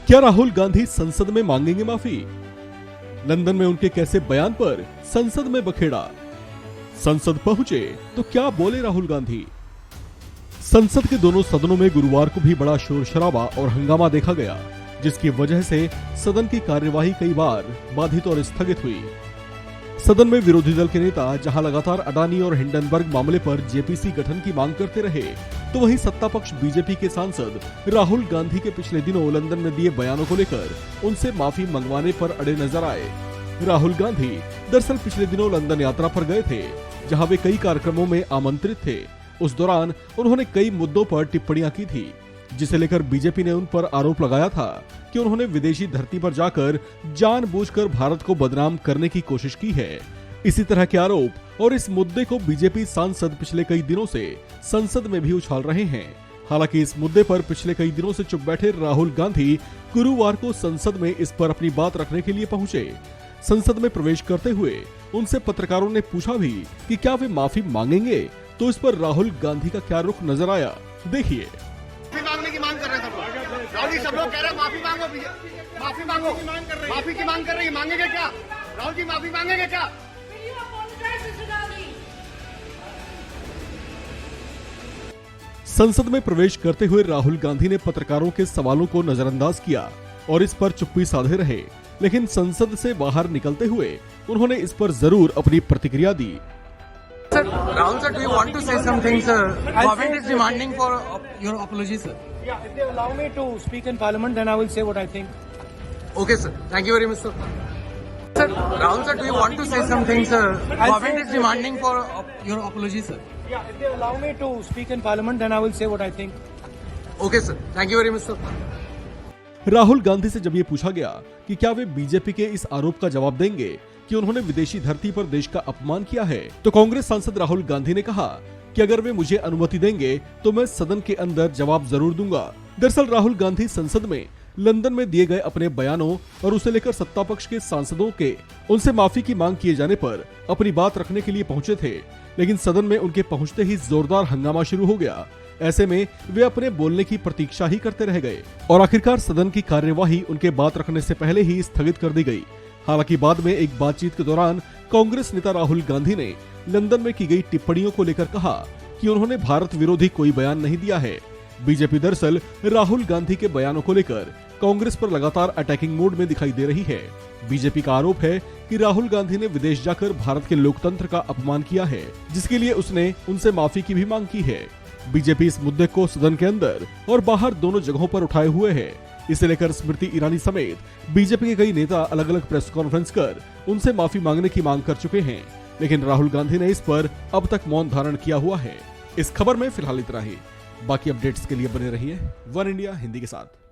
क्या राहुल गांधी संसद में मांगेंगे माफी? लंदन में उनके कैसे बयान पर संसद में बखेड़ा। संसद पहुंचे तो क्या बोले राहुल गांधी? संसद के दोनों सदनों में गुरुवार को भी बड़ा शोर शराबा और हंगामा देखा गया, जिसकी वजह से सदन की कार्यवाही कई बार बाधित और स्थगित हुई। सदन में विरोधी दल के नेता जहां लगातार अडानी और हिंडनबर्ग मामले पर जेपीसी गठन की मांग करते रहे, तो वहीं सत्ता पक्ष बीजेपी के सांसद राहुल गांधी के पिछले दिनों लंदन में दिए बयानों को लेकर उनसे माफी मंगवाने पर अड़े नजर आए। राहुल गांधी दरअसल पिछले दिनों लंदन यात्रा पर गए थे, जहां वे कई कार्यक्रमों में आमंत्रित थे। उस दौरान उन्होंने कई मुद्दों पर टिप्पणियां की थी, जिसे लेकर बीजेपी ने उन पर आरोप लगाया था कि उन्होंने विदेशी धरती पर जाकर जानबूझकर भारत को बदनाम करने की कोशिश की है। इसी तरह के आरोप और इस मुद्दे को बीजेपी सांसद पिछले कई दिनों से संसद में भी उछाल रहे हैं। हालांकि इस मुद्दे पर पिछले कई दिनों से चुप बैठे राहुल गांधी गुरुवार को संसद में इस पर अपनी बात रखने के लिए पहुंचे। संसद में प्रवेश करते हुए उनसे पत्रकारों ने पूछा भी कि क्या वे माफी मांगेंगे, तो इस पर राहुल गांधी का क्या रुख नजर आया, देखिए। मांगने की मांग कर रहे हैं राहुल जी, सब लोग कह रहे हैं माफी मांगो, माफी मांगो, माफी की मांग कर रही है। मांगेंगे क्या राहुल जी? माफी मांगेंगे क्या? संसद में प्रवेश करते हुए राहुल गांधी ने पत्रकारों के सवालों को नजरअंदाज किया और इस पर चुप्पी साधे रहे, लेकिन संसद से बाहर निकलते हुए उन्होंने इस पर जरूर अपनी प्रतिक्रिया दी। Sir, Rahul sir, do you want to say something, sir? Government is demanding for your apology, sir. Yeah, if they allow me to speak in Parliament, then I will say what I think. Okay, sir. Thank you very much, sir. Sir, Rahul sir, do you want to say something, sir? Government is demanding for your apology, sir. Yeah, if they allow me to speak in Parliament, then I will say what I think. Okay, sir. Thank you very much, sir. Rahul Gandhi से जब ये पूछा गया कि क्या वे BJP के इस आरोप का जवाब देंगे कि उन्होंने विदेशी धरती पर देश का अपमान किया है, तो कांग्रेस सांसद राहुल गांधी ने कहा कि अगर वे मुझे अनुमति देंगे तो मैं सदन के अंदर जवाब जरूर दूंगा। दरअसल राहुल गांधी संसद में लंदन में दिए गए अपने बयानों और उसे लेकर सत्ता पक्ष के सांसदों के उनसे माफी की मांग किए जाने पर अपनी बात रखने के लिए पहुंचे थे, लेकिन सदन में उनके पहुंचते ही जोरदार हंगामा शुरू हो गया। ऐसे में वे अपने बोलने की प्रतीक्षा ही करते रह गए और आखिरकार सदन की कार्यवाही उनके बात रखने से पहले ही स्थगित कर दी गई। हालांकि बाद में एक बातचीत के दौरान कांग्रेस नेता राहुल गांधी ने लंदन में की गई टिप्पणियों को लेकर कहा कि उन्होंने भारत विरोधी कोई बयान नहीं दिया है। बीजेपी दरअसल राहुल गांधी के बयानों को लेकर कांग्रेस पर लगातार अटैकिंग मोड में दिखाई दे रही है। बीजेपी का आरोप है कि राहुल गांधी ने विदेश जाकर भारत के लोकतंत्र का अपमान किया है, जिसके लिए उसने उनसे माफी की भी मांग की है। बीजेपी इस मुद्दे को सदन के अंदर और बाहर दोनों जगहों पर उठाए हुए है। इसे लेकर स्मृति ईरानी समेत बीजेपी के कई नेता अलग अलग प्रेस कॉन्फ्रेंस कर उनसे माफी मांगने की मांग कर चुके हैं, लेकिन राहुल गांधी ने इस पर अब तक मौन धारण किया हुआ है। इस खबर में फिलहाल इतना ही। बाकी अपडेट्स के लिए बने रहिए वन इंडिया हिंदी के साथ।